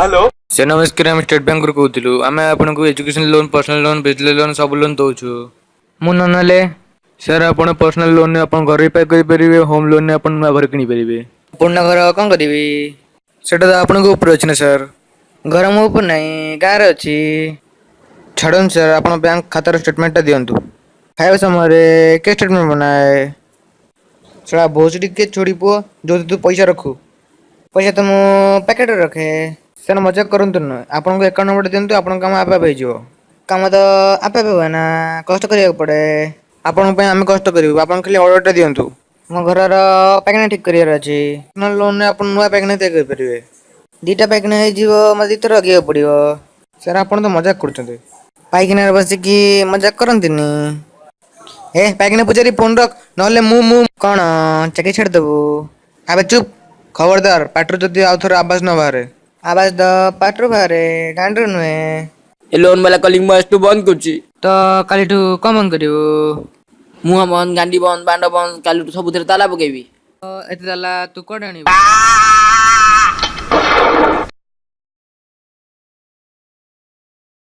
Hello sir नमस्कार आम state bank ରୁ କହୁଥିଲୁ ଆମେ ଆପଣଙ୍କୁ education loan personal loan business loan सब लोन ଦଉଛୁ ମୁଁ ନ ନେଲେ ସାର୍ ଆପଣ पर्सनल लोन ଆପଣ ଘର ରିପେୟାର କରିପାରିବେ ହୋମ ଲୋन ଆପଣ ନୂଆ ଘର କିଣିପାରିବେ। ପୁରୁଣା ଘର କ'ଣ କରିବି ସେଟା ତ ଆପଣଙ୍କ ଉପରେ ଅଛି ନା ସାର୍। ଘର ମୋ ଉପରେ ନାହିଁ ଗାଁରେ ଅଛି। ଛାଡ଼ନ୍ତୁ ସାର୍ ଆପଣ ବ୍ୟାଙ୍କ ଖାତାର ଷ୍ଟେଟମେଣ୍ଟଟା ଦିଅନ୍ତୁ। ଖାଇବା ସମୟରେ କିଏ ଷ୍ଟେଟମେଣ୍ଟ ବନାଏ? ଶଳା ଭୋଜ ଟିକେ ଛୋଡ଼ି ପୁଅ ଯୋଉଠି ତୁ ପଇସା ରଖୁ। ପଇସା ତ ମୁଁ ପ୍ୟାକେଟରେ ରଖେ। ସାର୍ ମଜାକ କରନ୍ତୁ ନାହିଁ ଆପଣଙ୍କ ଆକାଉଣ୍ଟ ନମ୍ବରଟା ଦିଅନ୍ତୁ ଆପଣଙ୍କ କାମ ଆପେ ଆପେ ହେଇଯିବ। କାମ ତ ଆପେ ଆପେ ହୁଏ ନା କଷ୍ଟ କରିବାକୁ ପଡ଼େ। ଆପଣଙ୍କ ପାଇଁ ଆମେ କଷ୍ଟ କରିବୁ ଆପଣ ଖାଲି ଅର୍ଡ଼ରଟା ଦିଅନ୍ତୁ। ମୋ ଘରର ପାଇଖାନା ଠିକ୍ କରିବାର ଅଛି। ପର୍ସନାଲ ଲୋନରେ ଆପଣ ନୂଆ ପାଇଖାନା ତିଆରି କରିପାରିବେ। ଦିଟା ପାଇଖାନା ହେଇଯିବ ମତେ ଦିଥର ହଗିବାକୁ ପଡ଼ିବ। ସାର୍ ଆପଣ ତ ମଜାକ କରୁଛନ୍ତି। ପାଇଖାନାରେ ବସିକି ମଜାକ କରନ୍ତିନି। ଏ ପାଇଖାନା ପୂଜାରୀ ଫୋନ ରଖ ନହେଲେ ମୁଁ କ'ଣ ଚାକିରି ଛାଡ଼ିଦେବୁ? ଆବେ ଚୁପ୍ ଖବରଦାର ପାଟିରୁ ଯଦି ଆଉ ଥରେ ଆବାଜ ନ ବାହାରେ। ଆବାଜ ତ ପାଟିରୁ ବାହାରେ ଦାଣ୍ଡରୁ ନୁହେଁ। ଏ ଲୋନ୍ ବାଲା କଲିଙ୍ଗ ମୁଁ ଆଜିଠୁ ବନ୍ଦ କରୁଛି। ତ କାଲିଠୁ କ'ଣ ବନ୍ଦ କରିବୁ? ମୁହଁ ବନ୍ଦ, ଗାଣ୍ଡି ବନ୍ଦ, ବାଣ୍ଡ ବନ୍ଦ, କାଲିଠୁ ସବୁଥିରେ ତାଲା ପକେଇବି। ଏତେ ତାଲା ତୁ କୁଆଡ଼େ ଆଣିବୁ?